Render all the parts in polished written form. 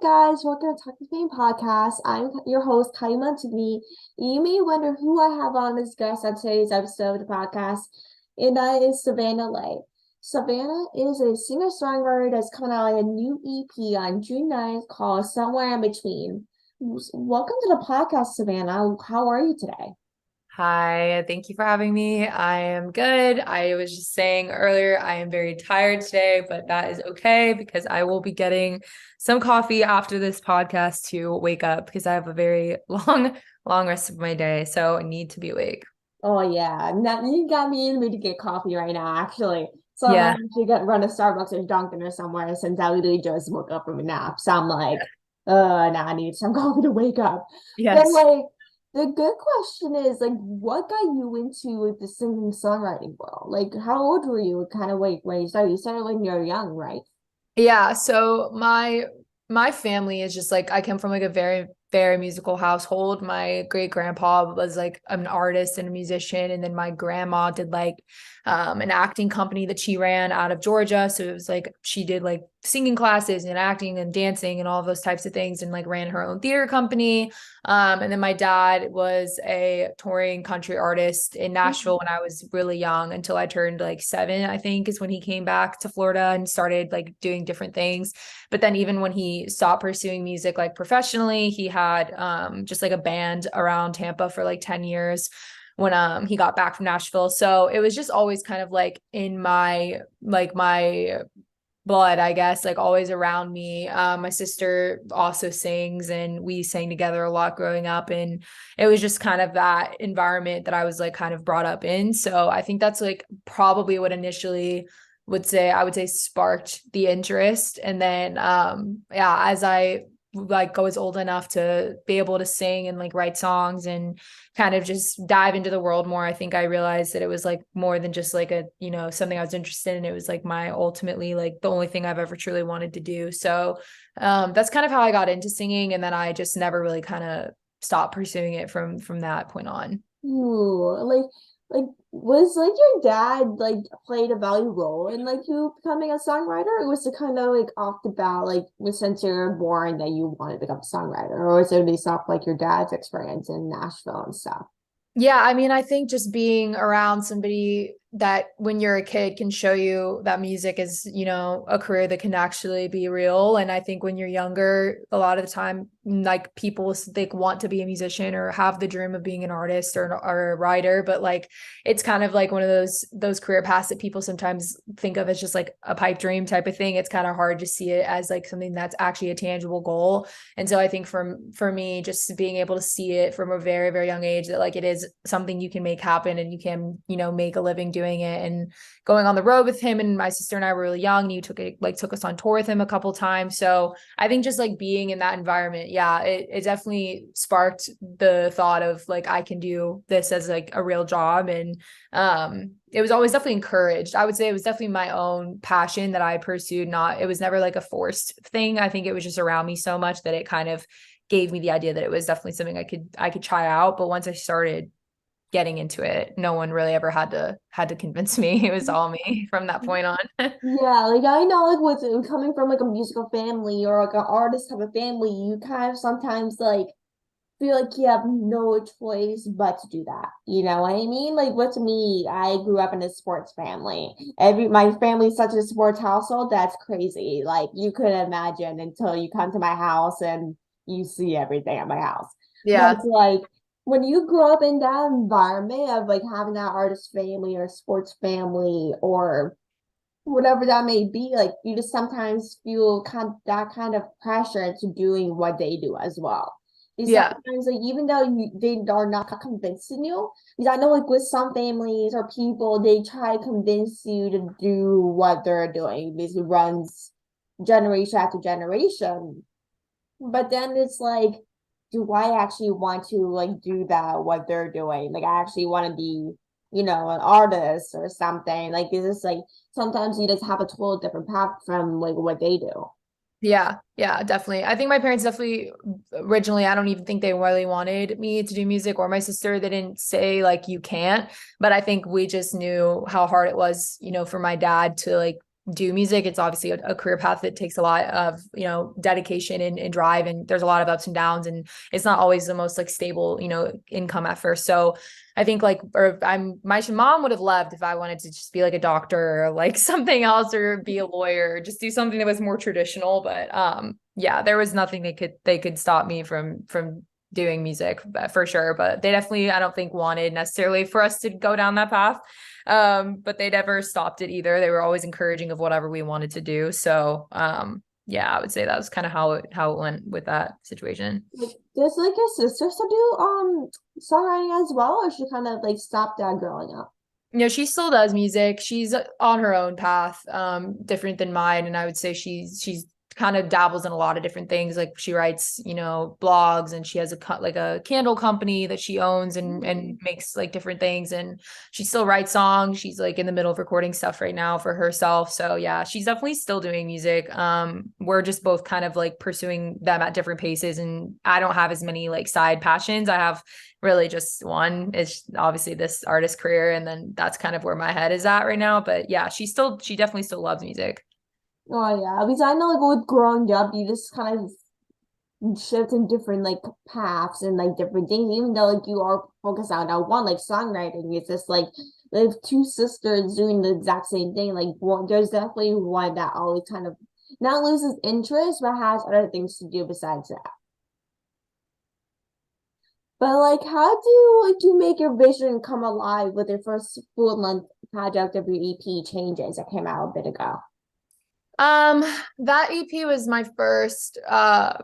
guys? Welcome to Talkoffamepod podcast. I'm your host, Kylie. You may wonder who I have on as guest on today's episode of the podcast, and that is Savanna Leigh. Savanna is a singer-songwriter that's coming out with a new EP on June 9th called Somewhere in Between. Welcome to the podcast, Savanna. How are you today? Hi, thank you for having me. I am good. I was just saying earlier, I am very tired today, but that is okay because I will be getting some coffee after this podcast to wake up because I have a very long rest of my day. So I need to be awake. Oh yeah, now you got me in the mood to get coffee right now, actually. So I might Yeah. actually get run to Starbucks or Dunkin' or somewhere since I literally just woke up from a nap. So I'm like, now I need some coffee to wake up. But Yes. like, the good question is like, what got you into like the singing songwriting world? Like, how old were you? Kind of like when you started? You started when you were young, right? Yeah, so my family is just like I come from like a very musical household. My great grandpa was like an artist and a musician, and then my grandma did like an acting company that she ran out of Georgia. So it was like she did like singing classes and acting and dancing and all those types of things and like ran her own theater company. And then my dad was a touring country artist in Nashville when I was really young until I turned like 7, I think, is when he came back to Florida and started like doing different things. But then even when he stopped pursuing music like professionally, he had just like a band around Tampa for like 10 years when he got back from Nashville. So it was just always kind of like in my blood, I guess, like always around me. My sister also sings and we sang together a lot growing up. And it was just kind of that environment that I was like kind of brought up in. So I think that's like probably what initially I would say sparked the interest. And then yeah, as I like was old enough to be able to sing and like write songs and kind of just dive into the world more, I think I realized that it was like more than just like a, something I was interested in. It was like my ultimately like the only thing I've ever truly wanted to do. So that's kind of how I got into singing. And then I just never really kind of stopped pursuing it from that point on. Ooh, like was like your dad like played a valuable role in like you becoming a songwriter? Or was it kind of like off the bat, like since you were born that you wanted to become a songwriter, or was it based off like your dad's experience in Nashville and stuff? Yeah, I mean, I think just being around somebody that when you're a kid can show you that music is, a career that can actually be real. And I think when you're younger, a lot of the time, like people they want to be a musician or have the dream of being an artist or a writer, but like it's kind of like one of those career paths that people sometimes think of as just like a pipe dream type of thing. It's kind of hard to see it as like something that's actually a tangible goal. And so I think for me, just being able to see it from a very, very young age that like it is something you can make happen and you can, make a living doing it. And going on the road with him, and my sister and I were really young. You took us on tour with him a couple times. So I think just like being in that environment, yeah, it definitely sparked the thought of like I can do this as like a real job. And it was always definitely encouraged. I would say it was definitely my own passion that I pursued. Not, it was never like a forced thing. I think it was just around me so much that it kind of gave me the idea that it was definitely something I could try out. But once I started getting into it, no one really ever had to convince me. It was all me from that point on. Yeah, like I know, like with coming from like a musical family or like an artist type of family, you kind of sometimes like feel like you have no choice but to do that. You know what I mean? Like with me, I grew up in a sports family. My family's such a sports household that's crazy. Like you couldn't imagine until you come to my house and you see everything at my house. But Yeah. it's like when you grow up in that environment of like having that artist family or sports family or whatever that may be, like you just sometimes feel that kind of pressure into doing what they do as well. Because Yeah. sometimes, like even though they are not convincing you, because I know like with some families or people, they try to convince you to do what they're doing. Basically, runs generation after generation. But then it's like, do I actually want to like do that what they're doing? Like I actually want to be, an artist or something. Like is this like sometimes you just have a total different path from like what they do. Yeah, yeah, definitely. I think my parents definitely originally, I don't even think they really wanted me to do music or my sister. They didn't say like you can't, but I think we just knew how hard it was, for my dad to like do music. It's obviously a career path that takes a lot of, you know, dedication and drive, and there's a lot of ups and downs, and it's not always the most like stable, you know, income at first. So I think like, or my mom would have loved if I wanted to just be like a doctor or like something else, or be a lawyer, or just do something that was more traditional. But yeah, there was nothing they could stop me from doing music for sure. But they definitely, I don't think, wanted necessarily for us to go down that path. But they never stopped it either. They were always encouraging of whatever we wanted to do. So yeah, I would say that was kind of how it went with that situation. Like, does like your sister still do songwriting as well, or she kind of like stopped that growing up? You know, she still does music. She's on her own path, different than mine. And I would say she's kind of dabbles in a lot of different things. Like she writes, you know, blogs, and she has like a candle company that she owns and makes like different things. And she still writes songs. She's like in the middle of recording stuff right now for herself. So yeah, she's definitely still doing music. We're just both kind of like pursuing them at different paces. And I don't have as many like side passions. I have really just one is obviously this artist career, and then that's kind of where my head is at right now. But yeah, she definitely still loves music. Oh yeah, because I know like with growing up, you just kind of shift in different like paths and like different things. Even though like you are focused on one like songwriting, it's just like two sisters doing the exact same thing. Like one, there's definitely one that always kind of not loses interest, but has other things to do besides that. But like, how do like you make your vision come alive with your first full length project of your EP Changes that came out a bit ago? Um, that EP was my first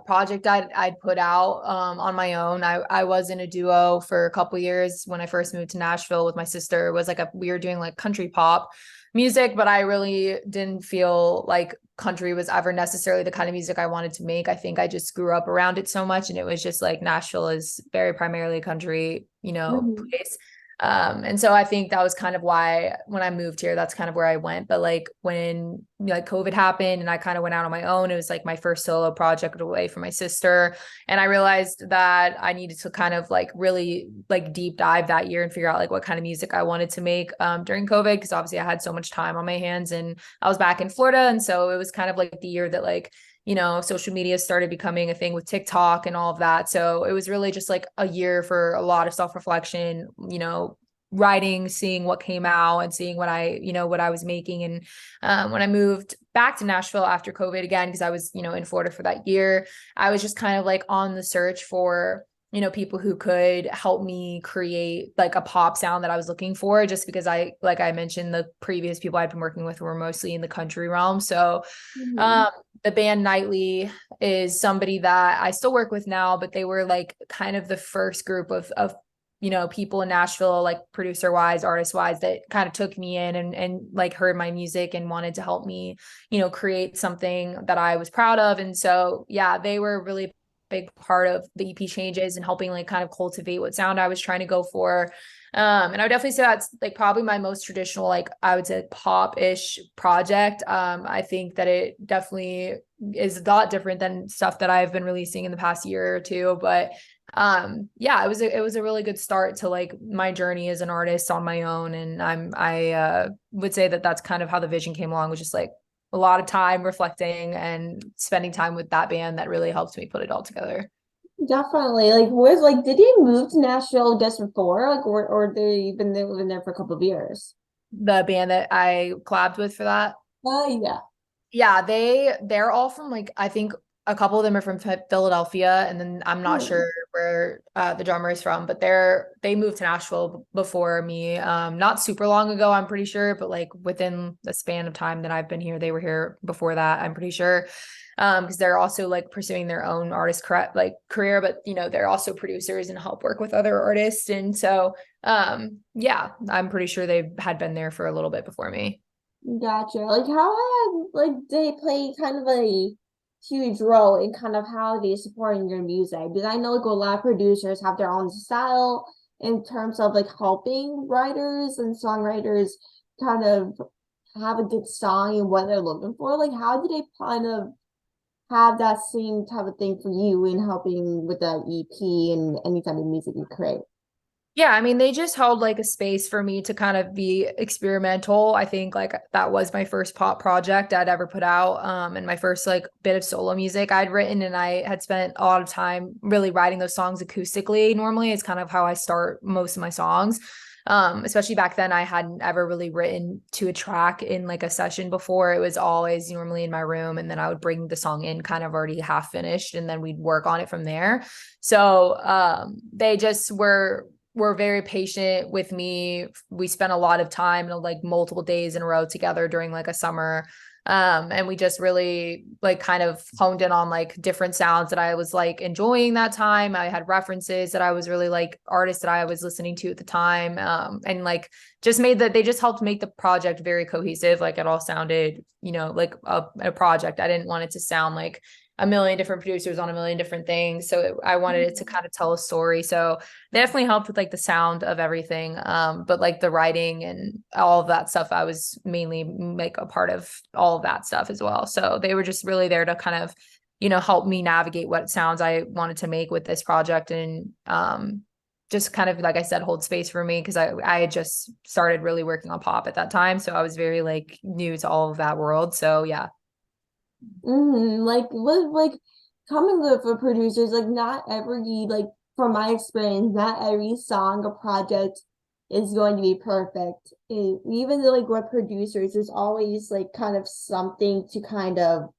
project I'd put out on my own. I was in a duo for a couple years when I first moved to Nashville with my sister. It was like we were doing like country pop music, but I really didn't feel like country was ever necessarily the kind of music I wanted to make. I think I just grew up around it so much, and it was just like Nashville is very primarily a country, you know, Mhm. place. And so I think that was kind of why when I moved here, that's kind of where I went. But like when like COVID happened and I kind of went out on my own, it was like my first solo project away from my sister. And I realized that I needed to kind of like really like deep dive that year and figure out like what kind of music I wanted to make during COVID, because obviously I had so much time on my hands and I was back in Florida. And so it was kind of like the year that like, you know, social media started becoming a thing with TikTok and all of that. So it was really just like a year for a lot of self-reflection, you know, writing, seeing what came out and seeing what what I was making. And when I moved back to Nashville after COVID again, because I was, you know, in Florida for that year, I was just kind of like on the search for, you know, people who could help me create like a pop sound that I was looking for, just because like I mentioned, the previous people I'd been working with were mostly in the country realm. So Mhm. um, the band Nightly is somebody that I still work with now, but they were like kind of the first group of you know, people in Nashville, like producer wise, artist wise, that kind of took me in and like heard my music and wanted to help me, you know, create something that I was proud of. And so, yeah, they were a really big part of the EP Changes and helping like kind of cultivate what sound I was trying to go for. And I would definitely say that's like probably my most traditional, like I would say pop-ish project. I think that it definitely is a lot different than stuff that I've been releasing in the past year or two. But yeah, it was a really good start to like my journey as an artist on my own. And I would say that that's kind of how the vision came along, was just like a lot of time reflecting and spending time with that band that really helped me put it all together. Definitely. Like, where's like, did he move to Nashville just before, like, or they been there, living there for a couple of years? The band that I collabed with for that. Oh yeah. Yeah, they're all from like, I think a couple of them are from Philadelphia, and then I'm not Hmm. sure where the drummer is from, but they moved to Nashville before me. Not super long ago, I'm pretty sure, but like within the span of time that I've been here, they were here before that, I'm pretty sure. Because they're also like pursuing their own like career, but you know, they're also producers and help work with other artists. And so yeah, I'm pretty sure they had been there for a little bit before me. Gotcha. Like, how had like they play kind of a huge role in kind of how they supporting your music? Because I know like a lot of producers have their own style in terms of like helping writers and songwriters kind of have a good song and what they're looking for. Like, how do they kind of have that same type of thing for you in helping with the EP and any type of music you create? Yeah, I mean, they just held like a space for me to kind of be experimental. I think like that was my first pop project I'd ever put out. And my first like bit of solo music I'd written, and I had spent a lot of time really writing those songs acoustically. Normally, it's kind of how I start most of my songs. Especially back then, I hadn't ever really written to a track in like a session before. It was always normally in my room, and then I would bring the song in kind of already half finished, and then we'd work on it from there. So they just were very patient with me. We spent a lot of time, like multiple days in a row together during like a summer. And we just really like kind of honed in on like different sounds that I was like enjoying that time. I had references that I was really like artists that I was listening to at the time. And like just made that they just helped make the project very cohesive. Like it all sounded, like a project. I didn't want it to sound like a million different producers on a million different things. So I wanted it to kind of tell a story. So they definitely helped with like the sound of everything. But like the writing and all of that stuff, I was mainly like a part of all of that stuff as well. So they were just really there to kind of, help me navigate what sounds I wanted to make with this project. And just kind of, like I said, hold space for me because I had just started really working on pop at that time. So I was very like new to all of that world. So yeah. Like with like coming with for producers, like not every like from my experience, not every song or project is going to be perfect. Even though like with producers, there's always like kind of something to kind of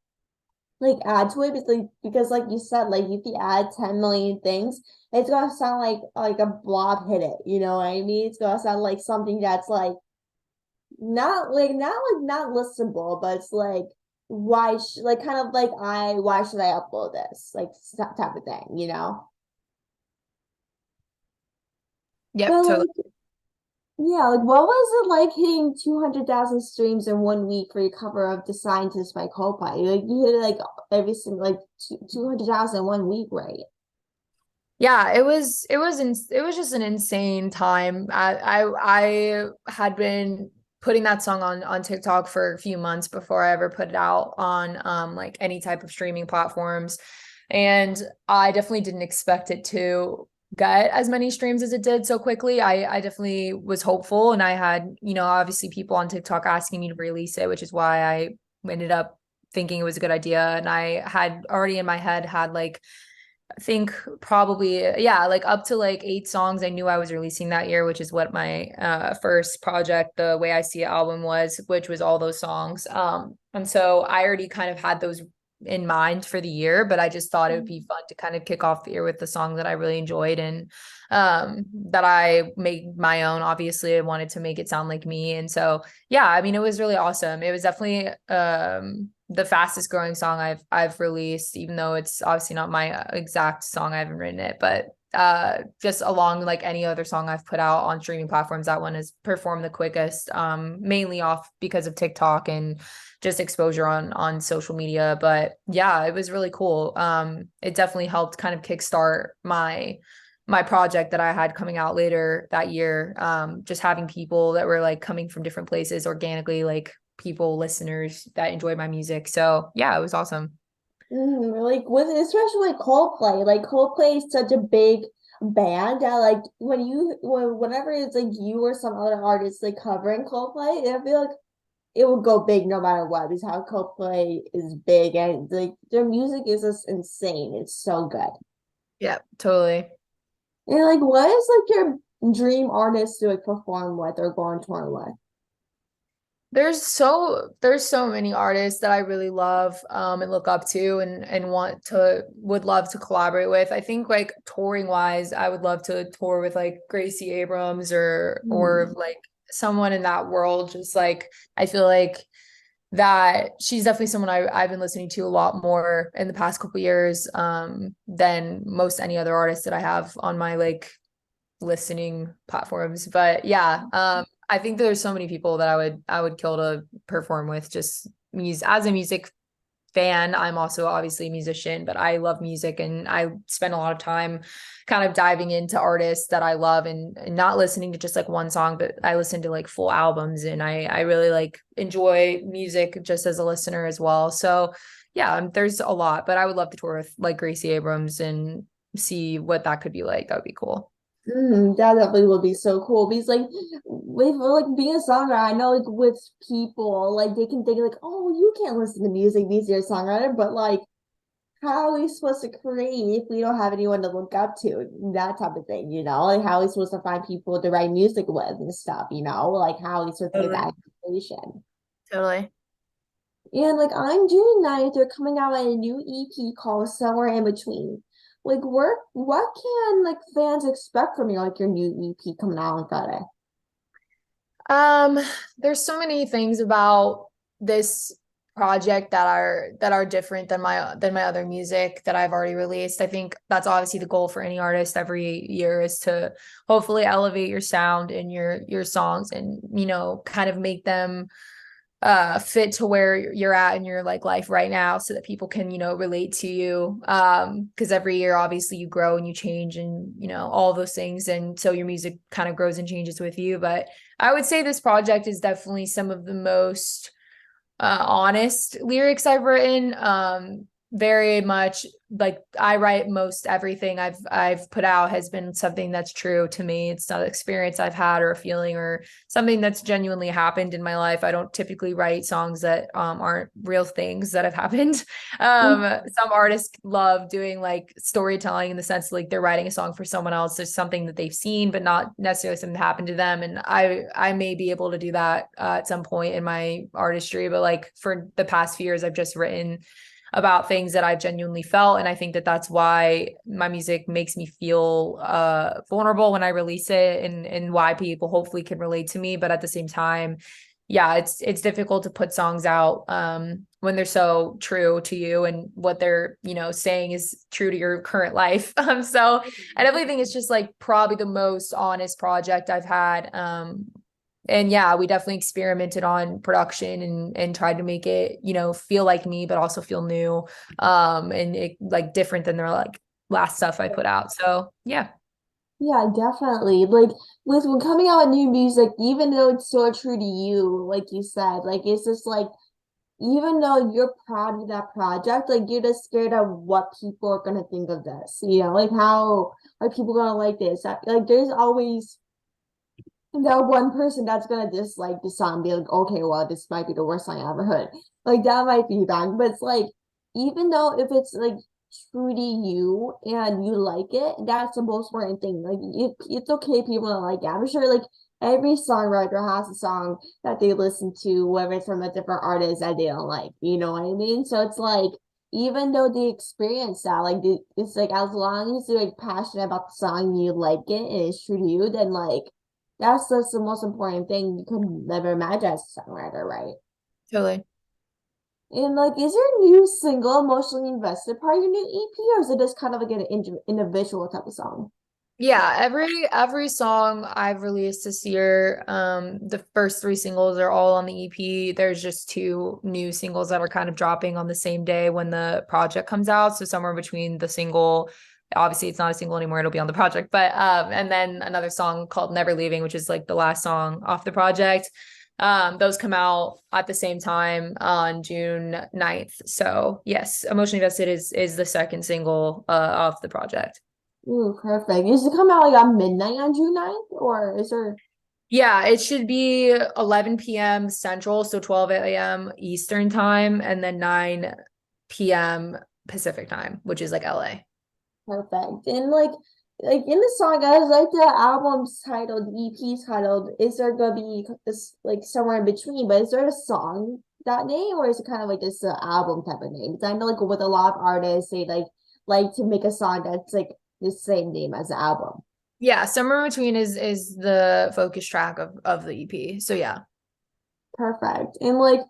like add to it. Because like you said, like if you add 10 million things, it's gonna sound like a blob hit it. You know what I mean? It's gonna sound like something that's like not listenable, but it's like like kind of like why should I upload this like type of thing, you know? Yep. But Totally. like yeah, like what was it like hitting 200,000 streams in 1 week for your cover of The Scientist by Coldplay? Like you hit it like every single like 200,000 in 1 week, right? Yeah, it was just an insane time. I had been putting that song on TikTok for a few months before I ever put it out on like any type of streaming platforms. And I definitely didn't expect it to get as many streams as it did so quickly. I definitely was hopeful, and I had, obviously people on TikTok asking me to release it, which is why I ended up thinking it was a good idea. And I had already in my head had like I think probably yeah, like up to like 8 songs I knew I was releasing that year, which is what my first project, The Way I See It album was, which was all those songs. And so I already kind of had those in mind for the year, but I just thought it would be fun to kind of kick off the year with the song that I really enjoyed and that I made my own. Obviously, I wanted to make it sound like me. And so yeah, I mean, it was really awesome. It was definitely the fastest growing song I've released, even though it's obviously not my exact song. I haven't written it, but just along like any other song I've put out on streaming platforms, that one has performed the quickest, mainly off because of TikTok and just exposure on social media. But yeah, it was really cool. It definitely helped kind of kickstart my project that I had coming out later that year. Just having people that were like coming from different places organically, like people, listeners that enjoyed my music. So yeah, it was awesome. Like with especially Coldplay, like Coldplay is such a big band that like whenever it's like you or some other artist like covering Coldplay, I feel like it will go big no matter what. Because how Coldplay is big and like their music is just insane. It's so good. Yeah, totally. And like, what is like your dream artist to like perform with or go on tour with? There's so many artists that I really love and look up to and would love to collaborate with. I think like touring wise, I would love to tour with like Gracie Abrams or Hmm. like someone in that world. Just like I feel like that she's definitely someone I've been listening to a lot more in the past couple years than most any other artist that I have on my like listening platforms. But yeah, I think there's so many people that I would kill to perform with. Just music as a music fan. I'm also obviously a musician, but I love music and I spend a lot of time kind of diving into artists that I love and not listening to just like one song, but I listen to like full albums and I really like enjoy music just as a listener as well. So yeah, there's a lot, but I would love to tour with like Gracie Abrams and see what that could be like. That would be cool. That definitely would be so cool because like with like being a songwriter, I know like with people like they can think like, oh, you can't listen to music because you're a songwriter, but like how are we supposed to create if we don't have anyone to look up to? That type of thing, you know? Like how are we supposed to find people to write music with and stuff, you know? Like how are we supposed to get Totally. that information? Totally. And like on June 9th, they're coming out with a new EP called Somewhere in Between. Like what can like fans expect from you, like your new EP coming out on Friday? Um, there's so many things about this project that are different than my other music that I've already released. I think that's obviously the goal for any artist every year is to hopefully elevate your sound and your songs and kind of make them fit to where you're at in your like life right now so that people can relate to you because every year obviously you grow and you change and all those things, and so your music kind of grows and changes with you. But I would say this project is definitely some of the most honest lyrics I've written. Very much like I write most everything I've put out has been something that's true to me. It's not an experience I've had or a feeling or something that's genuinely happened in my life. I don't typically write songs that aren't real things that have happened. Some artists love doing like storytelling in the sense like they're writing a song for someone else. There's something that they've seen, but not necessarily something that happened to them. And I may be able to do that at some point in my artistry, but like for the past few years, I've just written about things that I genuinely felt. And I think that that's why my music makes me feel vulnerable when I release it, and why people hopefully can relate to me. But at the same time, yeah, it's difficult to put songs out when they're so true to you and what they're, saying is true to your current life. So I definitely think it's just like probably the most honest project I've had. And yeah, we definitely experimented on production and tried to make it, feel like me, but also feel new. And it like different than their like last stuff I put out. So yeah. Yeah, definitely. Like with when coming out with new music, even though it's so true to you, like you said, like it's just like even though you're proud of that project, like you're just scared of what people are gonna think of this. You know, like how are people gonna like this? Like there's always that one person that's gonna dislike the song, be like, okay, well, this might be the worst song I ever heard. Like that might be bad, but it's like even though if it's like true to you and you like it, that's the most important thing. Like it's okay people don't like it. I'm sure like every songwriter has a song that they listen to, whether it's from a different artist that they don't like. You know what I mean? So it's like even though they experience that, like it's like as long as you're like passionate about the song, you like it and it's true to you, then like that's the most important thing you could never imagine as a songwriter, right? Totally. And like, is your new single emotionally invested part of your new EP, or is it just kind of like an individual type of song? Yeah, every song I've released this year, the first three singles are all on the EP. There's just two new singles that are kind of dropping on the same day when the project comes out. So somewhere between the single, obviously it's not a single anymore, it'll be on the project, but and then another song called Never Leaving, which is like the last song off the project. Those come out at the same time on June 9th. So yes, Emotionally Invested is the second single off the project. Ooh, perfect. Is it come out like on midnight on June 9th, or is there Yeah, it should be 11 p.m. Central, so 12 a.m. Eastern time, and then 9 p.m. Pacific time, which is like LA. perfect? And like in the song, I was like the album's titled, the EP's titled, is there gonna be this like somewhere in between, but is there a song that name, or is it kind of like this album type of name? Because I know like with a lot of artists, they like to make a song that's like the same name as the album. Yeah, Somewhere in Between is the focus track of the EP. So yeah. Perfect. And like,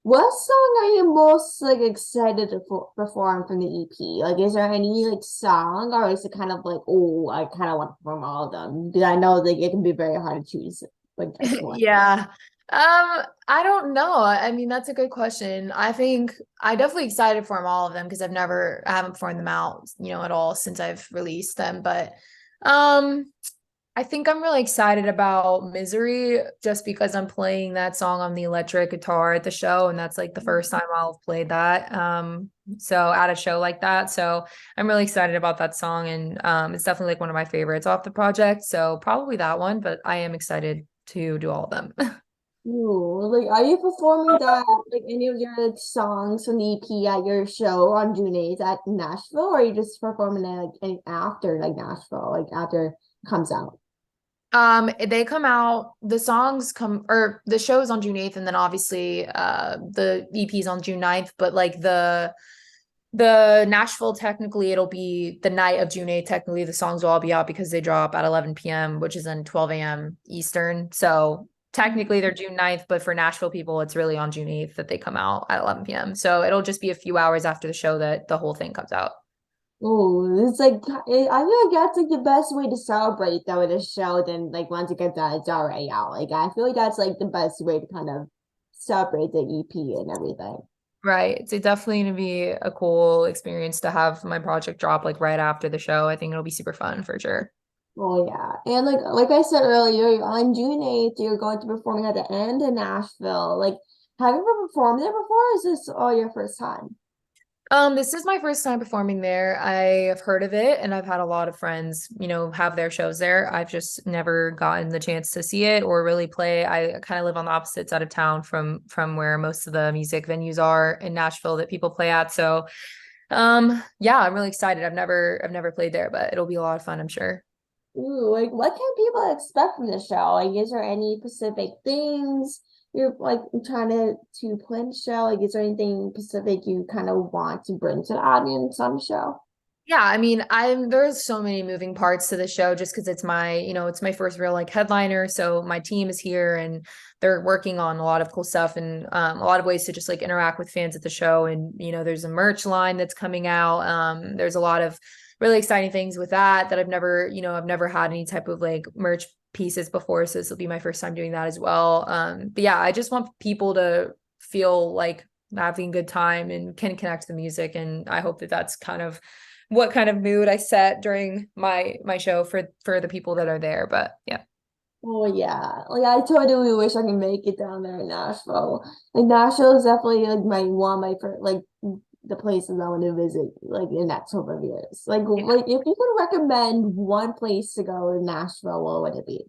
what song are you most like excited to perform from the EP? Like, is there any like song, or is it kind of like, oh, I kind of want to perform all of them? Because I know like it can be very hard to choose like just one. Yeah. I don't know. I mean, that's a good question. I think I definitely excited for them all of them because I haven't performed them out, at all since I've released them. But um I think I'm really excited about Misery just because I'm playing that song on the electric guitar at the show, and that's like the first time I'll have played that. So at a show like that. So I'm really excited about that song, and it's definitely like one of my favorites off the project. So probably that one, but I am excited to do all of them. Ooh, like, are you performing that, like, any of your like, songs from the EP at your show on June 8th at Nashville, or are you just performing it like after like Nashville, like after it comes out? They come out, the songs come, or the show's on June 8th, and then obviously the EP's on June 9th, but like the Nashville, technically it'll be the night of June 8th. Technically the songs will all be out because they drop at 11 p.m., which is then 12 a.m. Eastern. So technically they're June 9th, but for Nashville people, it's really on June 8th that they come out at 11 p.m. So it'll just be a few hours after the show that the whole thing comes out. Oh, it's like I feel like that's like the best way to celebrate though with a show than like once it gets out, it's already out. Like I feel like that's like the best way to kind of celebrate the EP and everything. Right. It's definitely going to be a cool experience to have my project drop like right after the show. I think it'll be super fun for sure. Oh yeah. And like I said earlier, on June 8th, you're going to be performing at the end in Nashville. Like, have you ever performed there before? Or is this all your first time? This is my first time performing there. I have heard of it and I've had a lot of friends, have their shows there. I've just never gotten the chance to see it or really play. I kind of live on the opposite side of town from where most of the music venues are in Nashville that people play at. So, yeah, I'm really excited. I've never played there, but it'll be a lot of fun, I'm sure. Ooh, like what can people expect from the show? Like, is there any specific things you're like trying to put in the show? Like, is there anything specific you kind of want to bring to the audience on the show? Yeah, I mean, there's so many moving parts to the show just because it's my first real like headliner. So my team is here and they're working on a lot of cool stuff and a lot of ways to just like interact with fans at the show. And there's a merch line that's coming out. There's a lot of really exciting things with that I've never had any type of like merch pieces before. So this will be my first time doing that as well. But yeah, I just want people to feel like having a good time and can connect to the music. And I hope that that's kind of what kind of mood I set during my show for the people that are there. But yeah. Oh yeah, like I totally wish I could make it down there in Nashville. Like Nashville is definitely like my one of my first, like the places I want to visit like in the next couple of years. Like if you could recommend one place to go in Nashville, what would it be?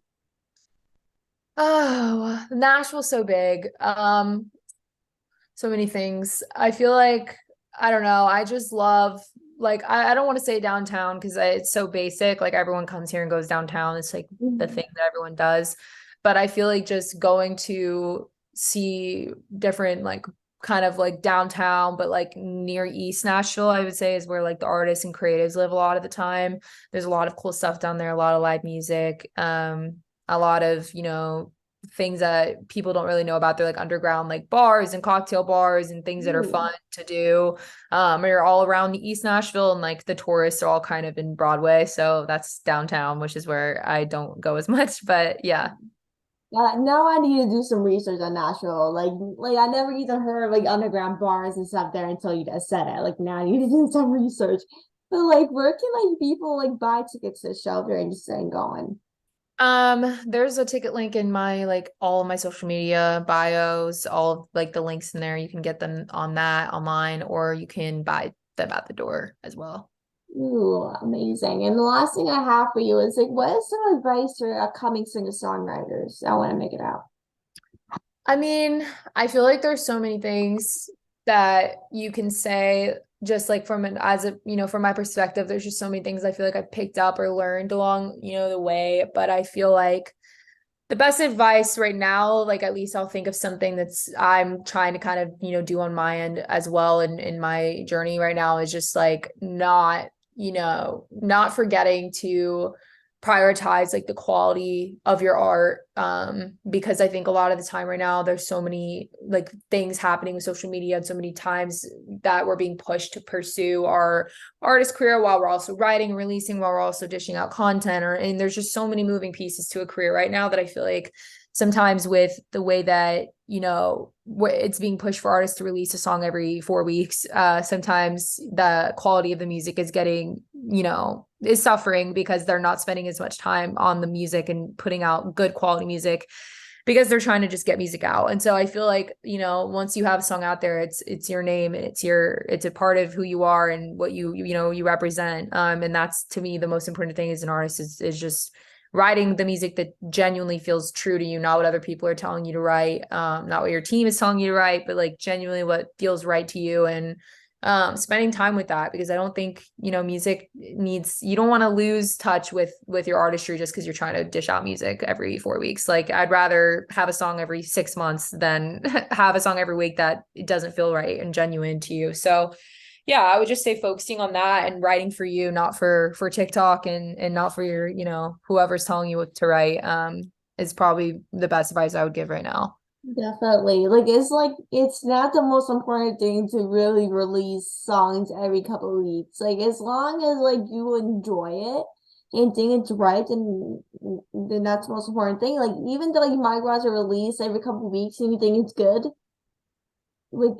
Oh, Nashville's so big. So many things. I feel like I don't know. I just love like I don't want to say downtown because it's so basic. Like everyone comes here and goes downtown. It's like the Mhm. thing that everyone does. But I feel like just going to see different like kind of like downtown, but like near East Nashville, I would say is where like the artists and creatives live a lot of the time. There's a lot of cool stuff down there, a lot of live music, a lot of, things that people don't really know about. They're like underground like bars and cocktail bars and things that are Ooh. fun to do. Are all around East Nashville and like the tourists are all kind of in Broadway. So that's downtown, which is where I don't go as much. But yeah. Now I need to do some research on Nashville. Like I never even heard of like underground bars and stuff there until you just said it. Like now I need to do some research. But like where can like people like buy tickets to the show if they're interested in going? There's a ticket link in my like all of my social media bios, all of like the links in there. You can get them on that online, or you can buy them at the door as well. Ooh, amazing. And the last thing I have for you is like, what is some advice for upcoming singer-songwriters? I want to make it out. I mean, I feel like there's so many things that you can say just like from my perspective, there's just so many things I feel like I've picked up or learned along, the way. But I feel like the best advice right now, like at least I'll think of something that's I'm trying to kind of, do on my end as well in my journey right now is just like not forgetting to prioritize like the quality of your art because I think a lot of the time right now there's so many like things happening with social media and so many times that we're being pushed to pursue our artist career while we're also writing, releasing, while we're also dishing out content and there's just so many moving pieces to a career right now that I feel like sometimes with the way that it's being pushed for artists to release a song every 4 weeks, sometimes the quality of the music is getting is suffering because they're not spending as much time on the music and putting out good quality music because they're trying to just get music out. And so I feel like, once you have a song out there, it's your name and it's a part of who you are and what you represent. And that's, to me, the most important thing as an artist is just writing the music that genuinely feels true to you, not what other people are telling you to write, not what your team is telling you to write, but like genuinely what feels right to you. And spending time with that, because I don't think, music you don't want to lose touch with your artistry just because you're trying to dish out music every 4 weeks. Like, I'd rather have a song every 6 months than have a song every week that it doesn't feel right and genuine to you. So yeah, I would just say focusing on that and writing for you, not for TikTok and not for your, whoever's telling you what to write, is probably the best advice I would give right now. Definitely. Like it's not the most important thing to really release songs every couple of weeks. Like as long as like you enjoy it and think it's right, then that's the most important thing. Like even though you might want to release every couple of weeks and you think it's good, like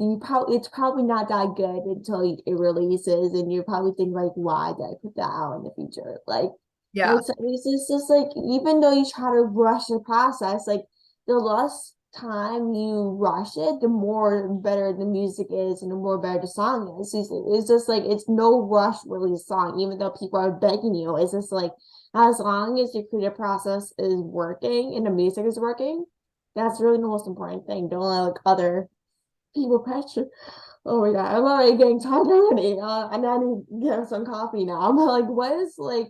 it's probably not that good until it releases and you probably think like, why did I put that out in the future? Yeah, So it's just like even though you try to rush the process, like the less time you rush it, the more better the music is and the more better the song is. It's just like it's no rush release song, even though people are begging you. It's just like as long as your creative process is working and the music is working, that's really the most important thing. Don't let like other people pressure. Oh my God, I'm already getting tired already. And I need to get some coffee now. But like, what is like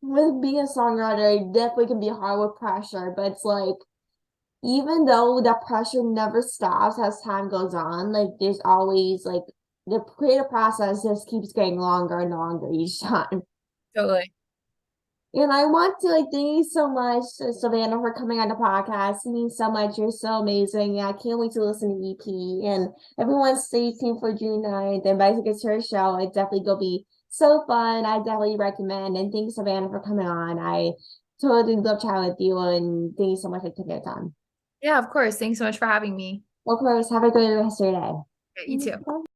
with being a songwriter, it definitely can be hard with pressure, but it's like even though that pressure never stops as time goes on, like there's always like the creative process just keeps getting longer and longer each time. totally. And I want to like thank you so much, Savannah, for coming on the podcast. It means so much. You're so amazing. I can't wait to listen to EP. And everyone stay tuned for June 9th. And basically it's her show. It definitely gonna be so fun. I definitely recommend. And thank you, Savannah, for coming on. I totally love chatting with you and thank you so much for taking the time. Yeah, of course. Thanks so much for having me. Of course, have a great rest of your day. Yeah, you too. Bye.